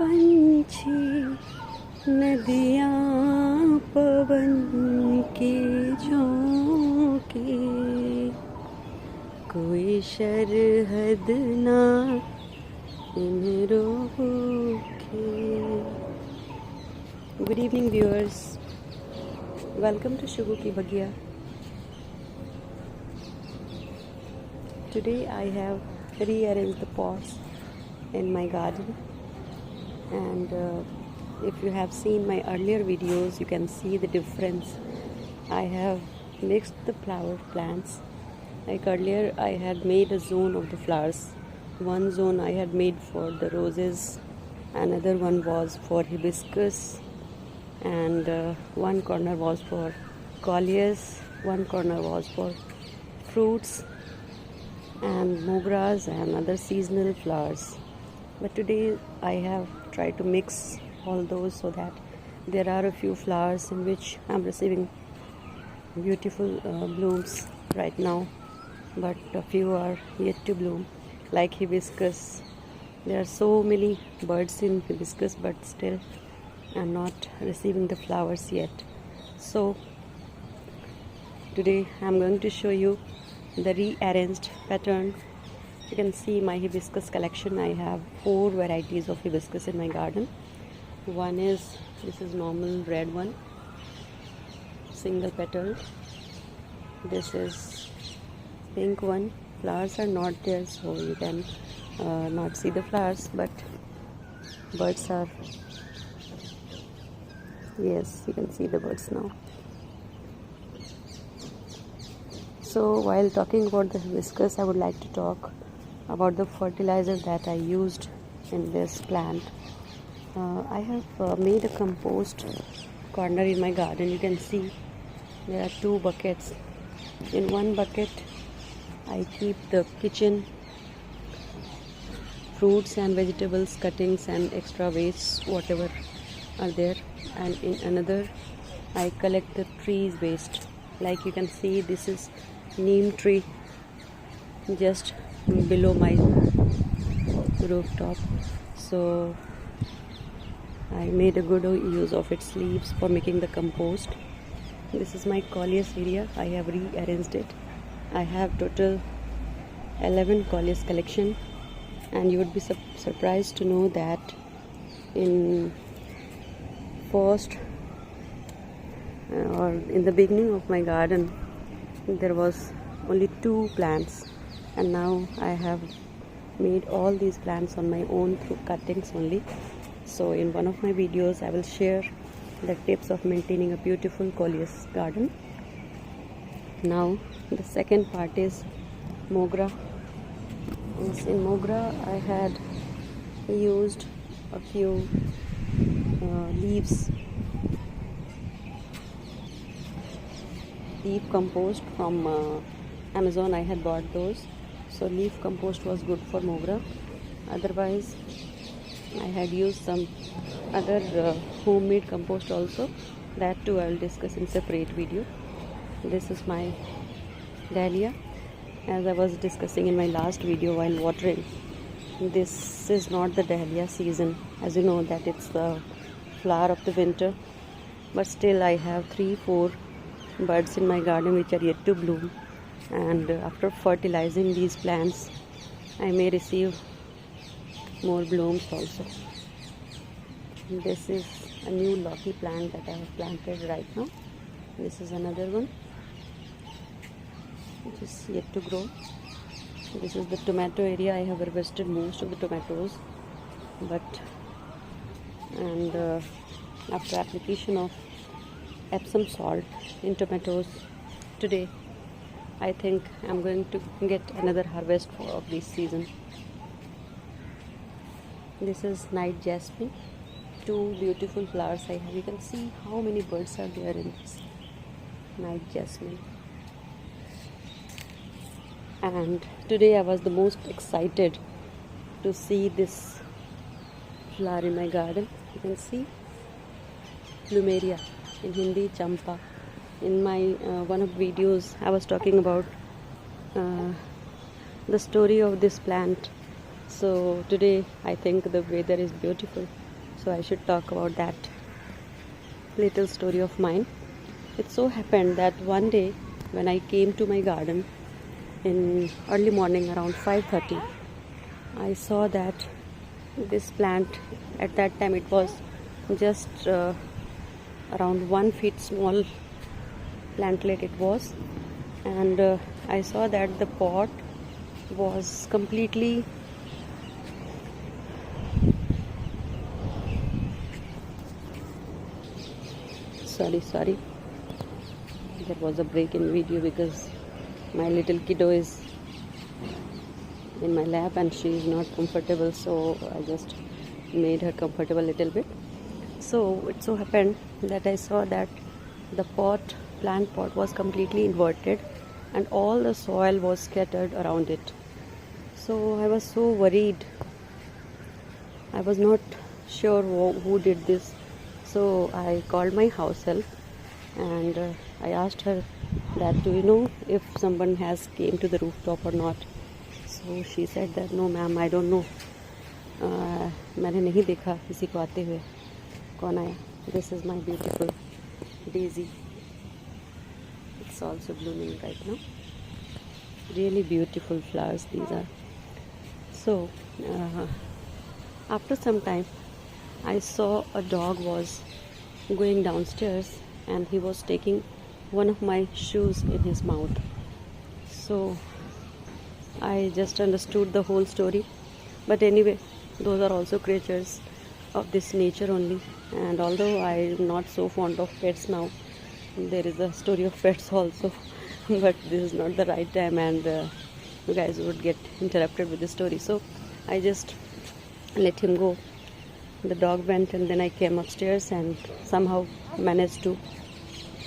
पंछी नदियाँ पवन की झोंके, कोई शरहद ना इन रोके. Good evening viewers, welcome to Shugu Ki Baghiya. Today I have rearranged the pots in my garden, and if you have seen my earlier videos you can see the difference. I have mixed the flower plants. Like earlier I had made a zone of the flowers. One zone I had made for the roses, another one was for hibiscus, and one corner was for coleus, one corner was for fruits and mogras and other seasonal flowers. But today I have tried to mix all those so that there are a few flowers in which I'm receiving beautiful blooms right now, but a few are yet to bloom, like hibiscus. There are so many birds in hibiscus, but still I'm not receiving the flowers yet. So today I'm going to show you the rearranged pattern. You can see my hibiscus collection. I have 4 varieties of hibiscus in my garden. One is, this is normal red one, single petal. This is pink one. Flowers are not there, so you can not see the flowers, but birds are, yes, you can see the birds now. So while talking about the hibiscus, I would like to talk about the fertilizer that I used in this plant. I have made a compost corner in my garden. You can see there are 2 buckets. In one bucket I keep the kitchen fruits and vegetables cuttings and extra waste whatever are there, and in another I collect the trees waste. Like you can see, this is neem tree just below my rooftop, so I made a good use of its leaves for making the compost. This is my coleus area. I have rearranged it. I have total 11 coleus collection, and you would be surprised to know that in first or in the beginning of my garden there was only 2 plants, and now I have made all these plants on my own through cuttings only. So in one of my videos I will share the tips of maintaining a beautiful coleus garden. Now the second part is mogra. Yes, in mogra I had used a few leaf compost from Amazon. I had bought those, so leaf compost was good for mogra. Otherwise I had used some other homemade compost also. That too I will discuss in separate video. This is my dahlia. As I was discussing in my last video while watering, this is not the dahlia season. As you know that it's the flower of the winter, but still I have 3-4 buds in my garden which are yet to bloom, and after fertilizing these plants I may receive more blooms also. This is a new loki plant that I have planted right now. This is another one which is yet to grow. This is the tomato area. I have harvested most of the tomatoes, after application of Epsom salt in tomatoes today, I think I'm going to get another harvest of this season. This is night jasmine. 2 beautiful flowers I have. You can see how many birds are there in this night jasmine. And today I was the most excited to see this flower in my garden. You can see plumeria, in Hindi champa. In my one of the videos I was talking about the story of this plant. So today I think the weather is beautiful. so I should talk about that little story of mine. It so happened that one day when I came to my garden in early morning around 5:30, I saw that this plant, at that time it was just around 1 feet small plantlet it was, and I saw that the pot was completely sorry, there was a break in video because my little kiddo is in my lap and she is not comfortable, so I just made her comfortable a little bit. So it so happened that I saw that the plant pot was completely inverted and all the soil was scattered around it. So I was so worried. I was not sure who did this. So I called my house help and I asked her that, do you know if someone has came to the rooftop or not? So she said that, no ma'am, I don't know. मैंने नहीं देखा किसी को आते हुए. कौन आया? This is my beautiful daisy. It's also blooming right now. Really beautiful flowers these are. So after some time I saw a dog was going downstairs and he was taking one of my shoes in his mouth. So I just understood the whole story. But anyway, those are also creatures of this nature only. And although I am not so fond of pets now, there is a story of pets also. But this is not the right time and you guys would get interrupted with the story. So I just let him go. The dog went and then I came upstairs and somehow managed to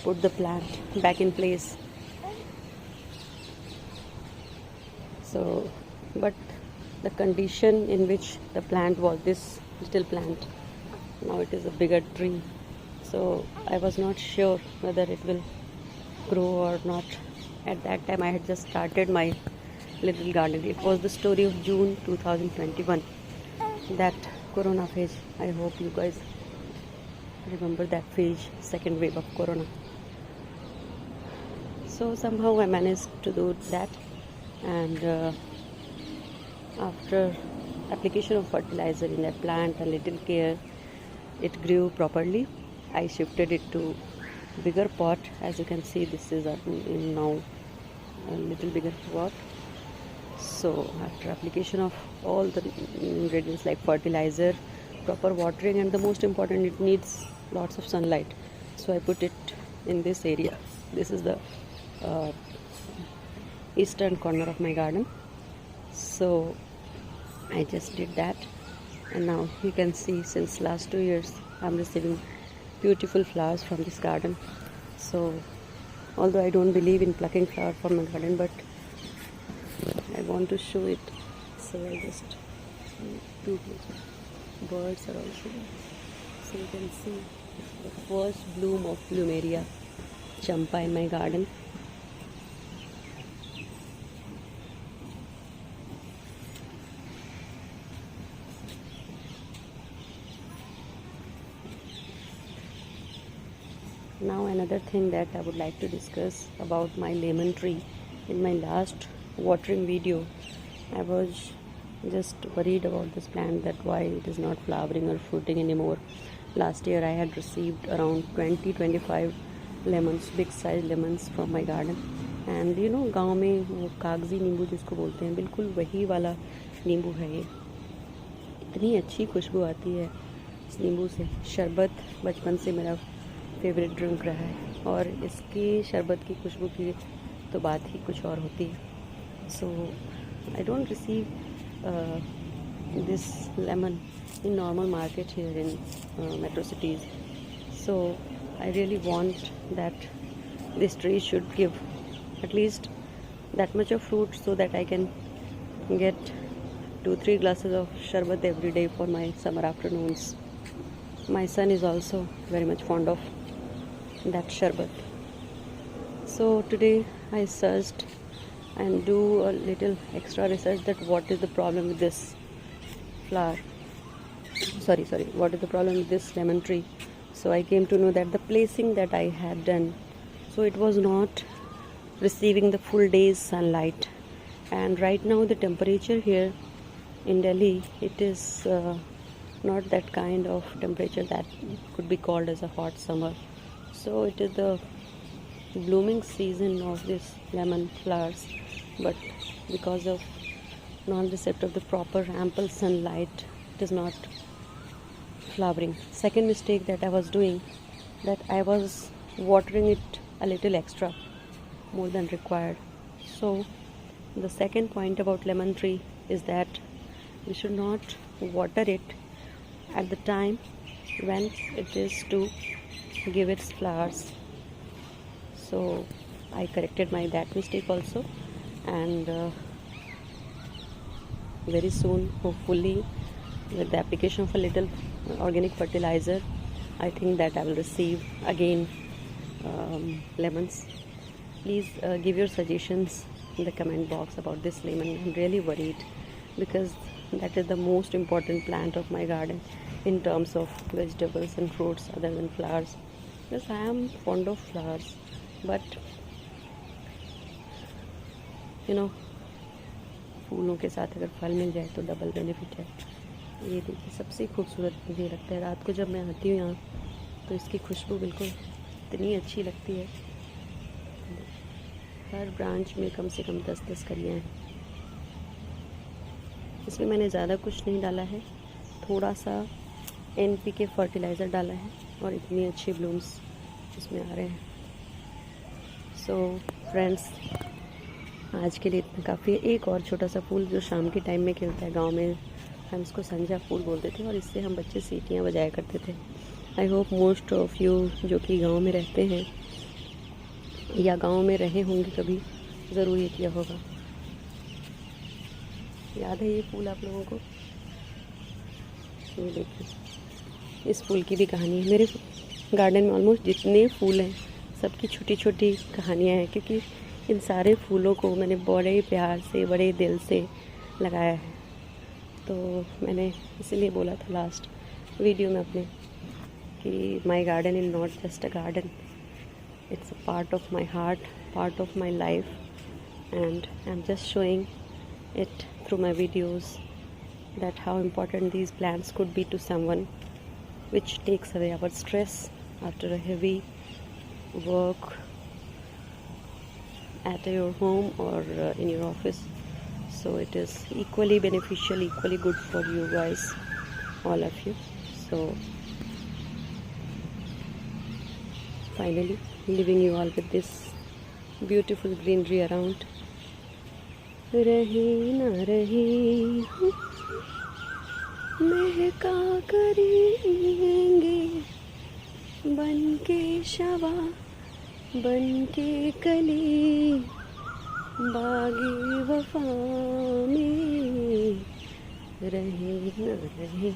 put the plant back in place. So, but the condition in which the plant was, this little plant, now it is a bigger tree. So I was not sure whether it will grow or not. At that time I had just started my little garden. It was the story of June 2021, that corona phase. I hope you guys remember that phase, second wave of corona. So somehow I managed to do that, and after application of fertilizer in that plant and little care, it grew properly. I shifted it to bigger pot. As you can see, this is now a little bigger pot. So after application of all the ingredients like fertilizer, proper watering, and the most important, it needs lots of sunlight. So I put it in this area. This is the eastern corner of my garden. So I just did that, and now you can see since last 2 years I'm receiving beautiful flowers from this garden. So although I don't believe in plucking flower from my garden, but I want to show it, so I just do it. Birds are also there, so you can see the first bloom of Plumeria champa in my garden. Now another thing that I would like to discuss about my lemon tree. In my last watering video, I was just worried about this plant, that why it is not flowering or fruiting anymore. Last year I had received around 20-25 lemons, big size lemons from my garden. And you know, गांव में वो कागजी नींबू जिसको बोलते हैं, बिल्कुल वही वाला नींबू है ये. इतनी अच्छी खुशबू आती है इस नींबू से. शरबत बचपन से मेरा फेवरेट ड्रिंक रहा है, और इसकी शरबत की खुशबू की तो बात ही कुछ और होती है. So I don't receive this lemon in normal market here in metro cities. So I really want that this tree should give at least that much of fruit, so that I can get 2-3 glasses of sharbat every day for my summer afternoons. My son is also very much fond of that sharbat. So today I searched and do a little extra research that what is the problem with this flower. sorry, what is the problem with this lemon tree? So I came to know that the placing that I had done, so it was not receiving the full day's sunlight. And right now the temperature here in Delhi, it is not that kind of temperature that could be called as a hot summer. So it is the blooming season of this lemon flowers, but because of non-receipt of the proper ample sunlight, it is not flowering. Second mistake that I was doing, that I was watering it a little extra, more than required. So the second point about lemon tree is that we should not water it at the time when it is to give its flowers. So I corrected that mistake also, and very soon, hopefully, with the application of a little organic fertilizer, I think that I will receive again lemons. Please give your suggestions in the comment box about this lemon. I'm really worried because that is the most important plant of my garden in terms of vegetables and fruits other than flowers. Yes, I am fond of flowers, but फूलों के साथ अगर फल मिल जाए तो double benefit है। ये देखिए, सबसे खूबसूरत मुझे लगता है रात को जब मैं आती हूँ यहाँ, तो इसकी खुशबू बिल्कुल इतनी अच्छी लगती है। हर ब्रांच में कम से कम 10-10 कलियाँ हैं। इसमें मैंने ज़्यादा कुछ नहीं डाला है, थोड़ा सा NPK फर्टिलाइज़र डाला है और इतनी अच्छी ब्लूम्स इसमें आ रहे हैं। सो फ्रेंड्स, आज के लिए इतना काफ़ी है। एक और छोटा सा फूल जो शाम के टाइम में खिलता है गांव में, हम इसको संजा फूल बोलते थे और इससे हम बच्चे सीटियाँ बजाया करते थे। I hope most of you जो कि गांव में रहते हैं या गांव में रहे होंगे कभी, ज़रूर ये किया होगा। याद है ये फूल आप लोगों को? ये देखिए, इस फूल की भी कहानी है। मेरे गार्डन में ऑलमोस्ट जितने फूल हैं सबकी छोटी छोटी कहानियाँ हैं, क्योंकि इन सारे फूलों को मैंने बड़े प्यार से, बड़े दिल से लगाया है। तो मैंने इसीलिए बोला था लास्ट वीडियो में अपने कि my garden is not just a garden, it's a part of my heart, part of my life, and I am just showing it through my videos that how important these plants could be to someone, which takes away our stress after a heavy work at your home or in your office. So it is equally beneficial, equally good for you guys, all of you. So finally leaving you all with this beautiful greenery around. रही न रही महका करेंगे, बन के शवा, बन के कली, बागी वफा में रहे न रहे।